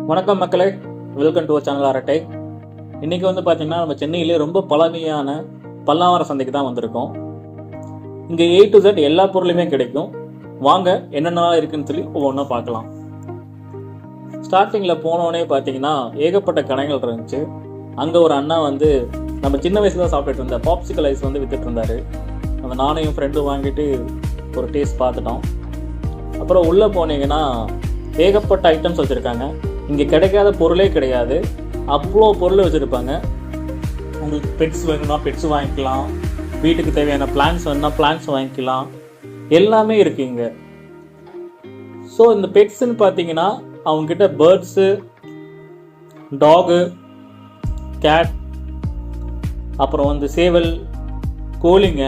வணக்கம் மக்களே, welcome to channel அரட்டை. இன்றைக்கி வந்து பார்த்திங்கன்னா நம்ம சென்னையிலே ரொம்ப பழமையான பல்லாவரம் சந்தைக்கு தான் வந்திருக்கோம். இங்கே A to Z எல்லா பொருளுமே கிடைக்கும். வாங்க என்னென்னலாம் இருக்குன்னு சொல்லி ஒவ்வொன்றா பார்க்கலாம். ஸ்டார்டிங்கில் போனோடனே பார்த்தீங்கன்னா ஏகப்பட்ட கடைகள் இருந்துச்சு. அங்கே ஒரு அண்ணா வந்து நம்ம சின்ன வயசில் சாப்பிட்டுட்டு இருந்த பாப்சிக்கல் ஐஸ் வந்து வித்துட்டு இருந்தார். அந்த நானும் என் ஃப்ரெண்டும் வாங்கிட்டு ஒரு டேஸ்ட் பார்த்துட்டோம். அப்புறம் உள்ளே போனீங்கன்னா ஏகப்பட்ட ஐட்டம்ஸ் வச்சுருக்காங்க. இங்கே கிடைக்காத பொருளே கிடையாது, அவ்வளோ பொருள் வச்சுருப்பாங்க. உங்களுக்கு பெட்ஸ் வேணும்னா பெட்ஸ் வாங்கிக்கலாம், வீட்டுக்கு தேவையான பிளான்ஸ் வேணும்னா பிளான்ஸ் வாங்கிக்கலாம், எல்லாமே இருக்குது இங்கே. ஸோ இந்த பெட்ஸ்ன்னு பார்த்தீங்கன்னா அவங்கக்கிட்ட பேர்ட்ஸு, டாகு, கேட், அப்புறம் வந்து சேவல், கோழிங்க,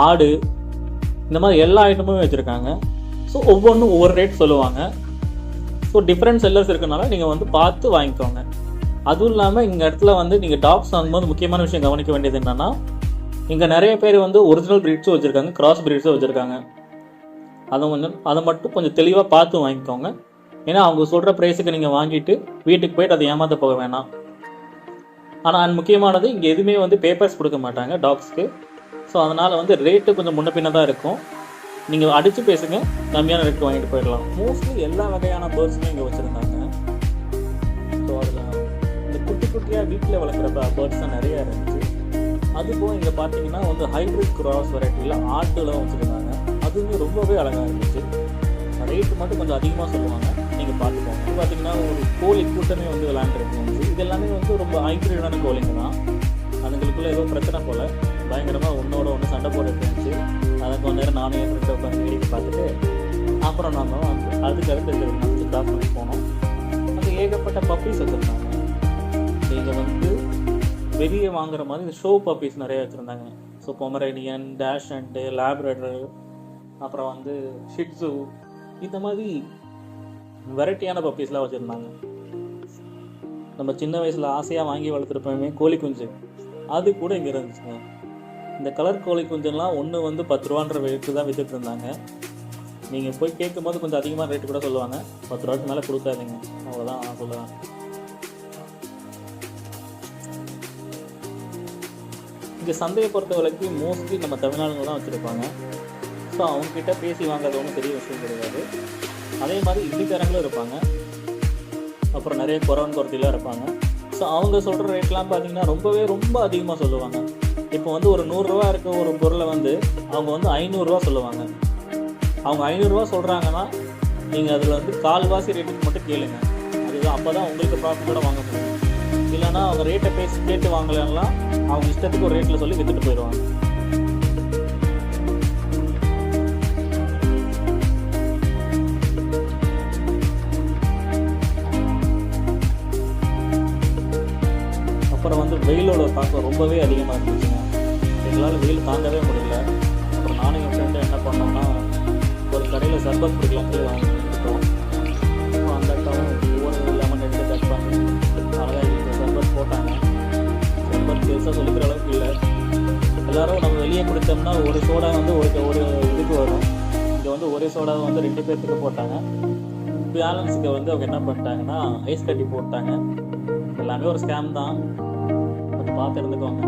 ஆடு, இந்த மாதிரி எல்லா ஐட்டமும் வச்சுருக்காங்க. ஸோ ஒவ்வொன்றும் ஒவ்வொரு ரேட் சொல்லுவாங்க. ஸோ டிஃப்ரெண்ட் செல்லர்ஸ் இருக்கனால நீங்கள் வந்து பார்த்து வாங்கிக்கோங்க. அதுவும் இல்லாமல் இங்கே இடத்துல வந்து நீங்கள் டாக்ஸ் வாங்கும்போது முக்கியமான விஷயம் கவனிக்க வேண்டியது என்னென்னா, இங்கே நிறைய பேர் வந்து ஒரிஜினல் ப்ரீட்ஸும் வச்சுருக்காங்க, கிராஸ் ப்ரீட்ஸும் வச்சுருக்காங்க. அதை மட்டும் கொஞ்சம் தெளிவாக பார்த்து வாங்கிக்கோங்க. ஏன்னா அவங்க சொல்கிற ப்ரைஸுக்கு நீங்கள் வாங்கிட்டு வீட்டுக்கு போய்ட்டு அதை ஏமாற்ற போக வேணாம். ஆனால் முக்கியமானது இங்கே எதுவுமே வந்து பேப்பர்ஸ் கொடுக்க மாட்டாங்க டாக்ஸ்க்கு. ஸோ அதனால் வந்து ரேட்டு கொஞ்சம் முன்ன பின்ன தான் இருக்கும். நீங்கள் அடித்து பேசுங்க, கம்மியான ரேட்டு வாங்கிட்டு போயிடலாம். மோஸ்ட்லி எல்லா வகையான பேர்ட்ஸுமே இங்கே வச்சுருந்தாங்க. ஸோ அதில் இந்த குட்டி குட்டியாக வீட்டில் வளர்க்குற பேர்ட்ஸ் தான் நிறையா இருந்துச்சு. அதுபோல் இங்கே பார்த்தீங்கன்னா வந்து ஹைப்ரிட் கிராஸ் வெரைட்டியில் ஆட்டுலாம் வச்சுருந்தாங்க. அதுவுமே ரொம்பவே அழகாக இருந்துச்சு. ரேட்டு மட்டும் கொஞ்சம் அதிகமாக சொல்லுவாங்க, நீங்கள் பார்த்துக்கோங்க. இது பார்த்தீங்கன்னா ஒரு கோழி கூட்டமே வந்து விளையாண்டுருந்துச்சு. இது எல்லாமே வந்து ரொம்ப ஹைப்ரிடான கோழிங்க தான். அதுங்களுக்குள்ளே ஏதோ பிரச்சனை போல் பயங்கரமாக ஒன்றோட ஒன்று சண்டை போட்டுட்டு இருந்துச்சு. அதை கொஞ்ச நேரம் நானும் என் ஃப்ரெண்டை உட்காந்து வேடிக்கை பார்த்துட்டு அப்புறம் நம்ம வந்து அதுக்கு அடுத்து நம்ம கிராஸ் பண்ணி போனோம். அங்கே ஏகப்பட்ட பப்பீஸ் வச்சுருந்தாங்க. நீங்கள் வந்து வெளியே வாங்குற மாதிரி இந்த ஷோ பப்பீஸ் நிறைய வச்சுருந்தாங்க. So Pomeranian, dash and, Labrador, அப்புறம் வந்து ஷிட்ஸு, இந்த மாதிரி வெரைட்டியான பப்பீஸ்லாம் வச்சுருந்தாங்க. நம்ம சின்ன வயசில் ஆசையாக வாங்கி வளர்த்துருப்போமே கோழி குஞ்சு, அது கூட இங்கே இருந்துச்சுங்க. இந்த கலர் கோழி குஞ்செல்லாம் ஒன்று வந்து 10 ரூபான்ற ரேட்டு தான் விற்றுட்டு இருந்தாங்க. நீங்கள் போய் கேட்கும் போது கொஞ்சம் அதிகமாக ரேட்டு கூட சொல்லுவாங்க. 10 ரூபாய்க்கு மேலே கொடுக்காதீங்க, அவ்வளோதான் நான் சொல்லுவேன். இங்கே சந்தையை பொறுத்த வரைக்கும் மோஸ்ட்லி நம்ம தமிழ்நாடுங்க தான் வச்சுருப்பாங்க. ஸோ அவங்கக்கிட்ட பேசி வாங்குறது ஒன்றும் பெரிய விஷயம் கிடையாது. அதே மாதிரி இந்திக்காரங்களும் இருப்பாங்க, அப்புறம் நிறைய குறவன் இருப்பாங்க. ஸோ அவங்க சொல்கிற ரேட்லாம் பார்த்தீங்கன்னா ரொம்ப அதிகமாக சொல்லுவாங்க. இப்போ வந்து ஒரு 100 ரூபா இருக்க ஒரு பொருளை வந்து அவங்க வந்து 500 ரூபா சொல்லுவாங்க. அவங்க 500 ரூபா சொல்கிறாங்கன்னா நீங்கள் அதில் வந்து கால்வாசி ரேட்டுக்கு மட்டும் கேளுங்க. அதுதான் அப்போ தான் உங்களுக்கு ப்ராஃபிட்டோட வாங்க முடியும். இல்லைனா அவங்க ரேட்டை பேசி கேட்டு வாங்கலாம், அவங்க இஷ்டத்துக்கு ஒரு ரேட்டில் சொல்லி விற்றுட்டு போயிடுவாங்க. அப்புறம் வந்து வெயிலோட தாக்கம் ரொம்பவே அதிகமாக இருந்துச்சுங்க. எங்களால் வெயில் தாங்கவே முடியல. அப்புறம் நானும் என் ஃப்ரெண்டு என்ன பண்ணோம்னா ஒரு கடையில் சர்பத் குடிக்கலாம் சொல்லி வாங்கிட்டோம். அந்த அக்காவும் ஒவ்வொரு லெமன் எடுத்து கட் பண்ணி அழகாக எங்களுக்கு சர்பத் போட்டாங்க. சர்பத் பெருசாக சொல்லிக்கிற அளவுக்கு இல்லை. எல்லோரும் நம்ம வெளியே குடித்தோம்னா ஒரு சோடா வந்து ஒரு இதுக்கு வரும். இங்கே வந்து ஒரே சோடாவை வந்து 2 பேர்த்துக்கு போட்டாங்க. பேலன்ஸுக்கு வந்து அவங்க என்ன பண்ணிட்டாங்கன்னா ஐஸ் கட்டி போட்டாங்க. எல்லாமே ஒரு ஸ்கேம் தான், கொஞ்சம் பார்த்து இருந்துக்கோங்க.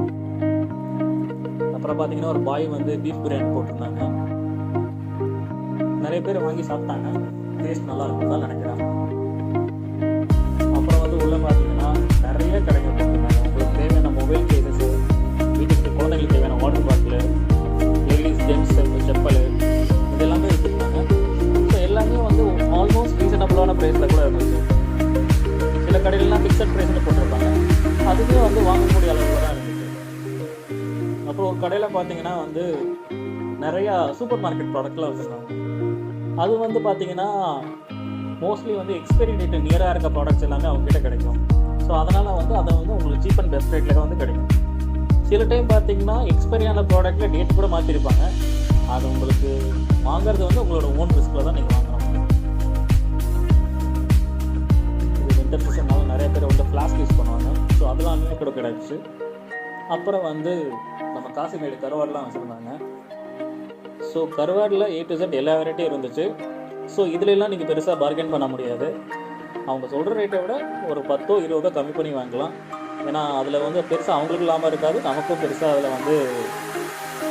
அப்புறம் பார்த்தீங்கன்னா ஒரு பாய் வந்து பீஃப் பிரியாணி போட்டிருந்தாங்க. நிறைய பேர் வாங்கி சாப்பிட்டாங்க. டேஸ்ட் நல்லா இருக்கும் தான் நினைக்கிறேன். அப்புறம் வந்து உள்ளே பார்த்தீங்கன்னா நிறைய கடைகள் போட்டிருந்தாங்க. உங்களுக்கு தேவையான மொபைல் கேசஸ், வீட்டுக்கு குழந்தைங்களுக்கு தேவையான water bottle, ladies gents chappal, இது எல்லாமே வச்சுருந்தாங்க. ஸோ எல்லாமே வந்து ஆல்மோஸ்ட் ரீசனபிளான ப்ரைஸில் கூட இருந்துச்சு. சில கடையிலலாம் ஃபிக்ஸட் ப்ரைஸ்னு போட்டிருப்பாங்க, அதுவே வந்து வாங்கக்கூடிய அளவில் தான் இருந்துச்சு. அப்புறம் ஒரு கடையில் பார்த்தீங்கன்னா வந்து நிறையா சூப்பர் மார்க்கெட் ப்ராடக்ட்லாம் வச்சுருந்தாங்க. அது வந்து பார்த்தீங்கன்னா மோஸ்ட்லி வந்து எக்ஸ்பைரி டேட்டு நியராக இருக்க ப்ராடக்ட்ஸ் எல்லாமே அவங்ககிட்ட கிடைக்கும். ஸோ அதனால் வந்து அதை வந்து உங்களுக்கு சீப் அண்ட் பெஸ்ட் ரேட்டில் வந்து கிடைக்கும். சில டைம் பார்த்தீங்கன்னா எக்ஸ்பைரியான ப்ராடக்ட்டில் டேட் கூட மாற்றிருப்பாங்க. அது உங்களுக்கு வாங்குறது வந்து உங்களோட ஓன் ரிஸ்கில் தான் நீங்கள் வாங்கணும். இது வின்டர் சீசன்னால நிறைய பேர் வந்து ஃப்ளாஸ்க் யூஸ் பண்ணுவாங்க. ஸோ அதெல்லாம் கூட கிடச்சி. அப்புறம் வந்து நம்ம காசிமேடு கருவாடெலாம் வச்சுருந்தாங்க. ஸோ கருவாடில் A to Z எல்லா வெரைட்டியும் இருந்துச்சு. ஸோ இதுலெல்லாம் நீங்கள் பெருசாக பார்கெயின் பண்ண முடியாது. அவங்க சொல்கிற ரேட்டை விட ஒரு 10-20 கம்மி பண்ணி வாங்கலாம். ஏன்னா அதில் வந்து பெருசாக அவங்களுக்கு லாபம் இருக்காது, நமக்கும் பெருசாக அதில் வந்து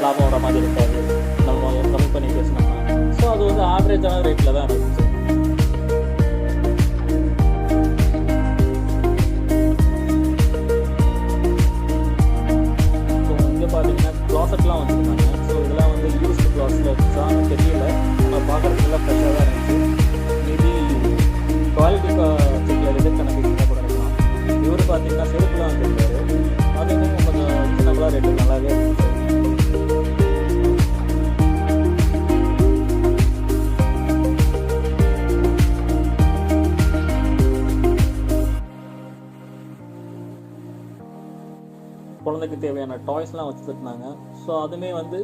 லாபம் வர மாதிரி இருக்காது நம்ம கம்மி பண்ணி பேசினோம்னா. ஸோ அது வந்து ஆவரேஜான ரேட்டில் தான் இருந்துச்சு. பார்த்தீங்கன்னா க்ளாஸெட்லாம் வச்சுருந்தாங்க. ஸோ இதெல்லாம் வந்து யூஸ்டு க்ளாஸில் வச்சான்னு தெரியல, ஆனால் பார்க்குறதுக்குலாம் ஃப்ரெஷ்ஷாக தான் இருந்துச்சு. மேபி குவாலிட்டி செக்கில் ரிஜெக்ட் பண்ண பீஸாக கூட இருக்கலாம். இவர் பார்த்தீங்கன்னா செருப்புலாம் வந்துருக்காரு, அதுவுமே கொஞ்சம் ரீசனபுளாக ரேட்டு நல்லாவே இருந்துச்சு. குழந்தைக்கு தேவையான டாய்ஸ்லாம் வச்சுருந்தாங்க. ஸோ அதுவுமே வந்து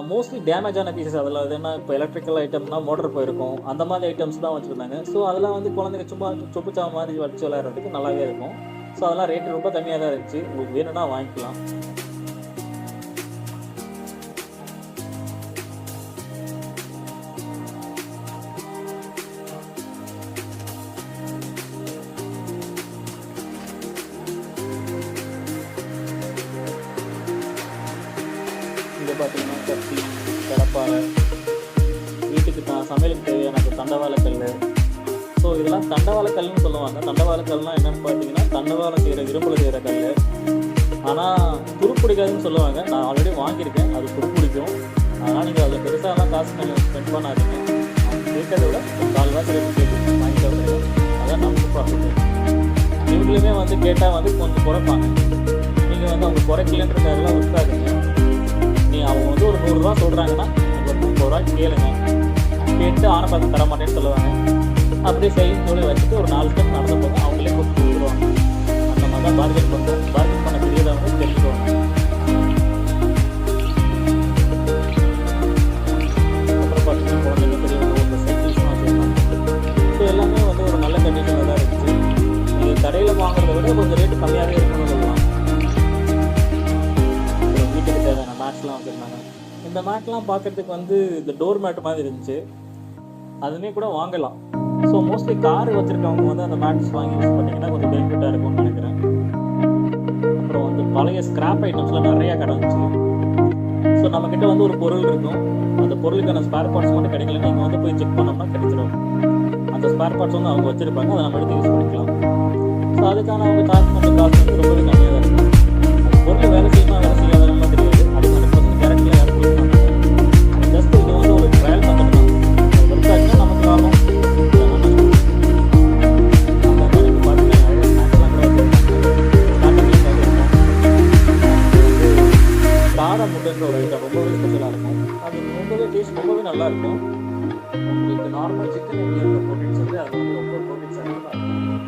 மோஸ்ட்லி டேமேஜான பீசஸ். அதில் எதுனா இப்போ எலக்ட்ரிக்கல் ஐட்டம்னா மோட்டர் போயிருக்கும், அந்த மாதிரி ஐட்டம்ஸ் தான் வச்சுருந்தாங்க. ஸோ அதெல்லாம் வந்து குழந்தைங்க சும்மா சொப்புச்சா மாதிரி வச்சு விளையாடுறதுக்கு நல்லாவே இருக்கும். ஸோ அதெல்லாம் ரேட்டு ரொம்ப கம்மியாக தான் இருந்துச்சு, உங்களுக்கு வேணும்னா வாங்கிக்கலாம். இங்கே பார்த்தீங்கன்னா கத்தி, கடப்பாறை, வீட்டுக்கு சமையலுக்கு தேவையான தண்டவாளக்கல். ஸோ இதெல்லாம் தண்டவாளக்கல்னு சொல்லுவாங்க. தண்டவாளக்கல்னால் என்னென்னு பார்த்தீங்கன்னா தண்டவாளம் செய்கிற இரும்பில் செய்கிற கல். ஆனால் துருப்பிடிக்காதுன்னு சொல்லுவாங்க. நான் ஆல்ரெடி வாங்கியிருக்கேன், அது துருப்பிடிக்கும். அதனால் நீங்கள் அதில் பெருசாலாம் காசு நீங்கள் ஸ்பெண்ட் பண்ணாதீங்க. அவங்க கேட்கறத விட 4 ரூபா கேட்டு வாங்கிட்டு வருது, அதான் நமக்கு ப்ராஃபிட். இவங்களுமே வந்து கேட்டால் வந்து கொஞ்சம் குறைப்பாங்க. நீங்கள் வந்து அவங்க குறைக்கலன்றதுக்காகலாம் விற்காதீங்க. அவங்க வந்து ஒரு 100 ரூபா சொல்கிறாங்கன்னா ஒரு 30 ரூபா கேளுங்க. கேட்டு ஆனப்பாக்கு தர மாட்டேன்னு சொல்லுவாங்க. அப்படியே செய்யும் சொல்லி வச்சுட்டு ஒரு 4 ஸ்டெப் நடந்த போது அவங்களே கொடுத்து கொடுத்துருவாங்க. அந்த மாதிரி தான் பார்கெட் பண்ணுறோம். பார்கெட் பண்ண தெரியாதவங்க தெரிஞ்சுக்குவாங்க. அப்புறம் பார்த்தீங்கன்னா குழந்தைங்க பெரியவங்க ஒரு சைக்கிள்ஸ்லாம் வச்சுருக்காங்க. ஸோ எல்லாமே வந்து ஒரு நல்ல கண்டிஷனில் தான் இருந்துச்சு. நீங்கள் கடையில் வாங்குறத விட கொஞ்சம் ரேட்டு கம்மியாகவே இருக்குன்னு சொல்லலாம். மேட்ஸ்லாம் வச்சுருந்தாங்க. இந்த மேட்லாம் பார்க்குறதுக்கு வந்து இந்த டோர் மேட் மாதிரி இருந்துச்சு, அதுவுமே கூட வாங்கலாம். ஸோ மோஸ்ட்லி கார் வச்சுருக்கவங்க வந்து அந்த மேட்ஸ் வாங்கி யூஸ் பண்ணிங்கன்னா கொஞ்சம் பெனிஃபிட்டாக இருக்கும்னு நினைக்கிறேன். அப்புறம் வந்து பழைய ஸ்கிராப் ஐட்டம்ஸ்லாம் நிறையா கிடந்துச்சு. ஸோ நம்மக்கிட்ட வந்து ஒரு பொருள் இருக்கும், அந்த பொருளுக்கான ஸ்பேர் பார்ட்ஸ் மட்டும் கிடைக்கல, நீங்கள் வந்து போய் செக் பண்ணோம்னா கிடைச்சிடும். அந்த ஸ்பேர் பார்ட்ஸ் வந்து அவங்க வச்சுருப்பாங்க, அதை நம்ம எடுத்து யூஸ் பண்ணிக்கலாம். ஸோ அதுக்கான அவங்க காசு மட்டும் காசு வந்து ரொம்பவே கம்மியாக தான் இருக்கும். அந்த பொருள் வேலை செய்யுமா வேலை செய்யாதெல்லாம் தெரியாது, அது 100% கேரக்டரில் யாரும் கொடுக்க மாட்டாங்க. ஜஸ்ட் இது வந்து ஒரு ட்ரையல் மெத்தட் தான். ஒர்க் ஆச்சுன்னா நமக்கு லாபம். காடை முட்டைன்ற ஒரு ஐட்டம் ரொம்பவே ஸ்பெஷலாக இருக்கும். அது ரொம்பவே டேஸ்ட் ரொம்பவே நல்லாயிருக்கும். உங்களுக்கு நார்மல் சிக்கன் இருக்கிற ப்ரோட்டீன்ஸ் வந்து அது வந்து ரொம்ப ப்ரோட்டீன்ஸ் அதிகமாக இருக்கும்.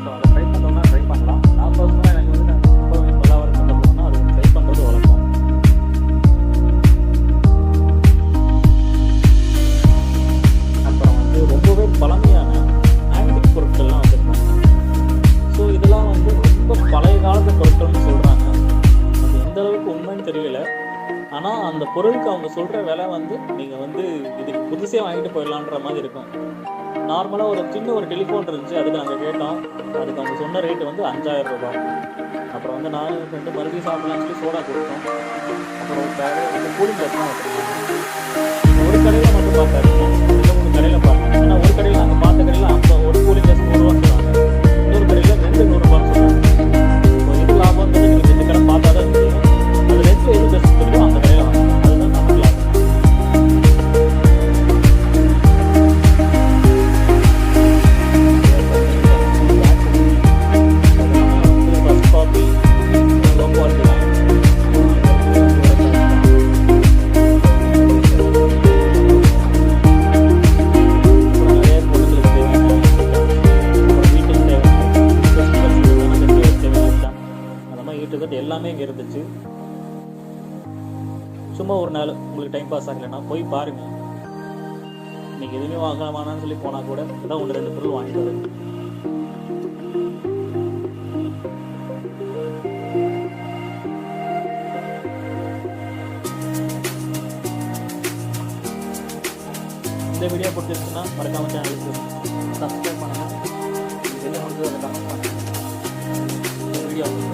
ஸோ அதை ட்ரை பண்ணோம்னா ட்ரை பண்ணலாம். நான் பர்சனலாக எனக்கு வந்து நான் ரொம்பவே நல்லா வரணும் போனால் அது ட்ரை பண்ணுறது வழக்கம். அப்புறம் வந்து ரொம்பவே பழமையான ஆன்டிக் பொருட்கள்லாம் வச்சுருக்காங்க. ஸோ இதெல்லாம் வந்து ரொம்ப பழைய காலத்து பொருட்கள்னு சொல்கிறாங்க. அது எந்த அளவுக்கு உண்மைன்னு தெரியல. ஆனால் அந்த பொருளுக்கு அவங்க சொல்கிற விலை வந்து நீங்கள் வந்து இதுக்கு புதுசே வாங்கிட்டு போயிடலான்ற மாதிரி இருக்கும். நார்மலாக ஒரு சின்ன ஒரு டெலிஃபோன் இருந்துச்சு, அதுக்கு நாங்கள் கேட்டோம். அதுக்கு அவங்க சொன்ன ரேட்டு வந்து 5000 ரூபாய். அப்புறம் வந்து நான் ஃப்ரெண்டு மறுபடியும் சாப்பிடலான்னு சொல்லி சோடா கொடுத்தோம். அப்புறம் வந்து கூலிங் கிளாஸ்லாம் வச்சுருக்காங்க. ஒரு கடையில் மட்டும் பார்த்தாருங்க, 2-3 கடையில் பார்த்தோம். ஏன்னா ஒரு கடையில் நாங்கள் பார்த்த கடையில் ஒரு கூலிங் கிளாஸ் 100 ரூபான்னு சொன்னாங்க, இன்னொரு கடையில் 2 100 ரூபான்னு சொன்னாங்க. ஸோ இது லாபம் வந்து நீங்கள் 2 கடை பார்த்தா தான் தெரியும். அது 2 எது பெஸ்ட் தெரியும் அந்த கடையில் வாங்க, அதுதான் நமக்கு லாபம். எல்லாமே இங்கே இருந்துச்சு. சும்மா ஒரு நாள் உங்களுக்கு டைம் பாஸ் ஆகலைன்னா போய் பாருங்கள். நீங்கள் எதுவுமே வாங்கலாமான்னு சொல்லி போனால் கூட இதான் 1-2 பொருள் வாங்கிட்டு வருது. இந்த வீடியோ பிடிச்சிருச்சுன்னா மறக்காம சேனலுக்கு சப்ஸ்கிரைப் பண்ணுங்கள். கிலோமீட்டர்.